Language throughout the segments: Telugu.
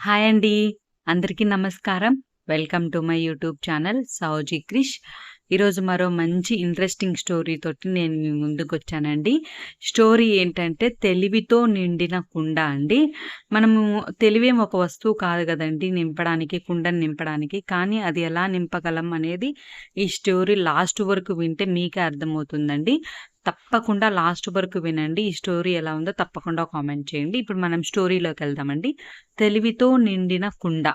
హాయ్ అండి. అందరికీ నమస్కారం. Welcome to my YouTube channel Sowji Krish. ఈరోజు మరో మంచి ఇంట్రెస్టింగ్ స్టోరీ తోటి నేను మీ ముందుకొచ్చానండి. స్టోరీ ఏంటంటే తెలివితో నిండిన కుండ అండి. మనము తెలివేం ఒక వస్తువు కాదు గదండీ నింపడానికి, కుండని నింపడానికి. కానీ అది ఎలా నింపగలం అనేది ఈ స్టోరీ లాస్ట్ వరకు వింటే మీకే అర్థమవుతుందండి. తప్పకుండా లాస్ట్ వరకు వినండి. ఈ స్టోరీ ఎలా ఉందో తప్పకుండా కామెంట్ చేయండి. ఇప్పుడు మనం స్టోరీలోకెళ్దామండి. తెలివితో నిండిన కుండ.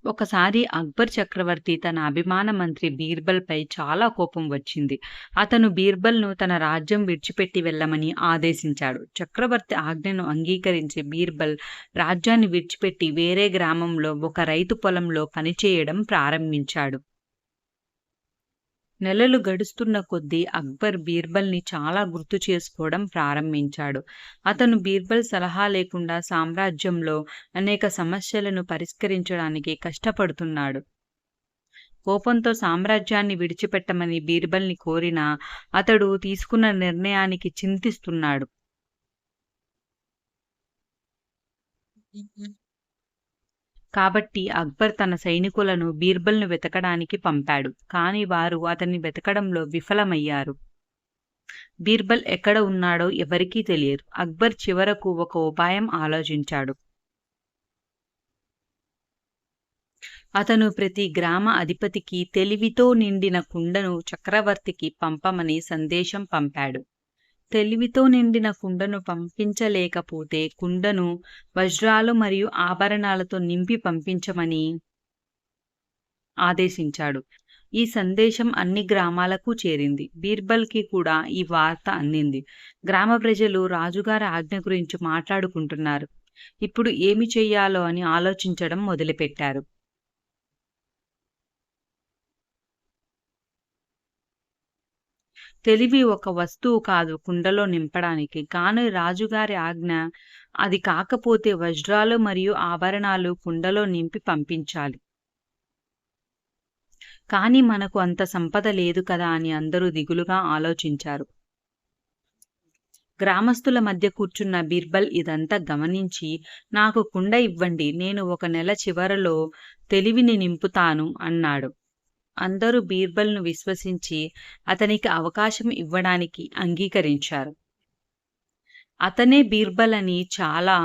ఒకసారి అక్బర్ చక్రవర్తి తన అభిమాన మంత్రి బీర్బల్‌పై చాలా కోపం వచ్చింది. అతను బీర్బల్‌ను తన రాజ్యం విడిచిపెట్టి వెళ్ళమని ఆదేశించాడు. చక్రవర్తి ఆజ్ఞను అంగీకరించి బీర్బల్ రాజ్యాన్ని విడిచిపెట్టి వేరే గ్రామంలో ఒక రైతు పొలంలో పనిచేయడం ప్రారంభించాడు. నెలలు గడుస్తున్న కొద్దీ అక్బర్ బీర్బల్‌ని చాలా గుర్తు చేసుకోవడం ప్రారంభించాడు. అతను బీర్బల్ సలహా లేకుండా సామ్రాజ్యంలో అనేక సమస్యలను పరిష్కరించడానికి కష్టపడుతున్నాడు. కోపంతో సామ్రాజ్యాన్ని విడిచిపెట్టమని బీర్బల్‌ని కోరినా అతడు తీసుకున్న నిర్ణయానికి చింతిస్తున్నాడు. కాబట్టి అక్బర్ తన సైనికులను బీర్బల్‌ను వెతకడానికి పంపాడు. కానీ వారు అతన్ని వెతకడంలో విఫలమయ్యారు. బీర్బల్ ఎక్కడ ఉన్నాడో ఎవరికీ తెలియదు. అక్బర్ చివరకు ఒక ఉపాయం ఆలోచించాడు. అతను ప్రతి గ్రామ అధిపతికి తెలివితో నిండిన కుండను చక్రవర్తికి పంపమని సందేశం పంపాడు. తెలివితో నిండిన కుండను పంపించలేకపోతే కుండను వజ్రాలు మరియు ఆభరణాలతో నింపి పంపించమని ఆదేశించాడు. ఈ సందేశం అన్ని గ్రామాలకు చేరింది. బీర్బల్‌కి కూడా ఈ వార్త అందింది. గ్రామ ప్రజలు రాజుగారి ఆజ్ఞ గురించి మాట్లాడుకుంటున్నారు. ఇప్పుడు ఏమి చెయ్యాలో అని ఆలోచించడం మొదలుపెట్టారు. తెలివి ఒక వస్తువు కాదు కుండలో నింపడానికి. కానీ రాజుగారి ఆజ్ఞ అది కాకపోతే వజ్రాలు మరియు ఆభరణాలు కుండలో నింపి పంపించాలి. కానీ మనకు అంత సంపద లేదు కదా అని అందరూ దిగులుగా ఆలోచించారు. గ్రామస్తుల మధ్య కూర్చున్న బీర్బల్ ఇదంతా గమనించి, నాకు కుండ ఇవ్వండి, నేను ఒక నెల చివరలో తెలివిని నింపుతాను అన్నాడు. అందరూ బీర్బల్‌ను విశ్వసించి అతనికి అవకాశం ఇవ్వడానికి అంగీకరించారు. అతనే బీర్బల్ అని, చాలా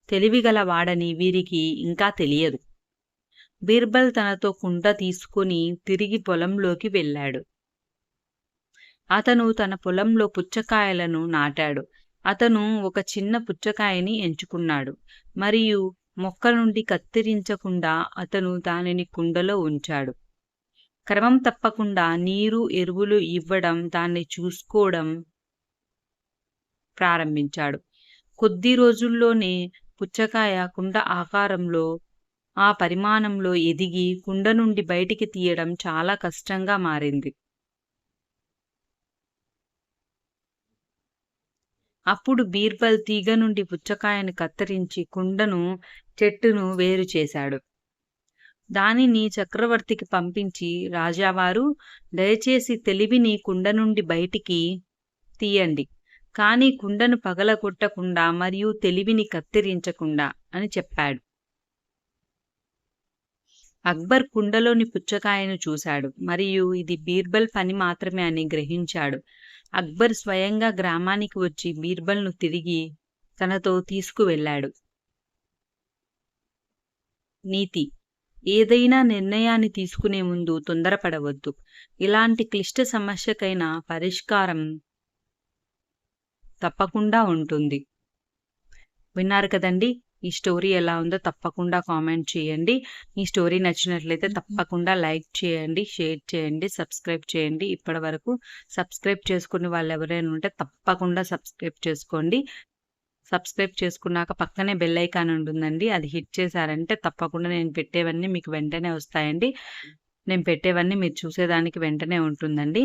తెలివిగలవాడని వీరికి ఇంకా తెలియదు. బీర్బల్ తనతో కుండ తీసుకుని తిరిగి పొలంలోకి వెళ్ళాడు. అతను తన పొలంలో పుచ్చకాయలను నాటాడు. అతను ఒక చిన్న పుచ్చకాయని ఎంచుకున్నాడు మరియు మొక్క నుండి కత్తిరించకుండా అతను దానిని కుండలో ఉంచాడు. క్రమం తప్పకుండా నీరు, ఎరువులు ఇవ్వడం, దాన్ని చూసుకోవడం ప్రారంభించాడు. కొద్ది రోజుల్లోనే పుచ్చకాయ కుండ ఆకారంలో, ఆ పరిమాణంలో ఎదిగి కుండ నుండి బయటికి తీయడం చాలా కష్టంగా మారింది. అప్పుడు బీర్బల్ తీగ నుండి పుచ్చకాయను కత్తిరించి చెట్టును వేరు చేశాడు. దానిని చక్రవర్తికి పంపించి, రాజావారు, దయచేసి తెలివిని కుండ నుండి బయటికి తీయండి. కానీ కుండను పగలగొట్టకుండా మరియు తెలివిని కత్తిరించకుండా అని చెప్పాడు. అక్బర్ కుండలోని పుచ్చకాయను చూశాడు మరియు ఇది బీర్బల్ పని మాత్రమే అని గ్రహించాడు. అక్బర్ స్వయంగా గ్రామానికి వచ్చి బీర్బల్‌ను తిరిగి తనతో తీసుకువెళ్ళాడు. నీతి: ఏదైనా నిర్ణయాన్ని తీసుకునే ముందు తొందరపడవద్దు. ఇలాంటి క్లిష్ట సమస్యకైనా పరిష్కారం తప్పకుండా ఉంటుంది. విన్నారు కదండి! ఈ స్టోరీ ఎలా ఉందో తప్పకుండా కామెంట్ చేయండి. ఈ స్టోరీ నచ్చినట్లయితే తప్పకుండా లైక్ చేయండి, షేర్ చేయండి, సబ్స్క్రైబ్ చేయండి. ఇప్పటివరకు సబ్స్క్రైబ్ చేసుకునే వాళ్ళు ఎవరైనా ఉంటే తప్పకుండా సబ్స్క్రైబ్ చేసుకోండి. సబ్స్క్రైబ్ చేసుకున్నాక పక్కనే బెల్ ఐకాన్ ఉంటుందండి. అది హిట్ చేశారంటే తప్పకుండా నేను పెట్టేవన్నీ మీకు వెంటనే వస్తాయండి. నేను పెట్టేవన్నీ మీరు చూసేదానికి వెంటనే ఉంటుందండి.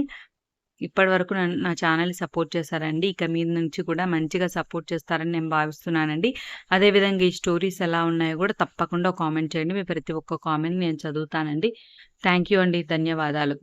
ఇప్పటివరకు నా ఛానల్‌ని సపోర్ట్ చేశారండి. ఇక మీద నుంచి కూడా మంచిగా సపోర్ట్ చేస్తారని నేను భావిస్తున్నానండి. అదేవిధంగా ఈ స్టోరీస్ ఎలా ఉన్నాయో కూడా తప్పకుండా కామెంట్ చేయండి. మీ ప్రతి ఒక్క కామెంట్‌ని నేను చదువుతానండి. థ్యాంక్ యూ అండి. ధన్యవాదాలు.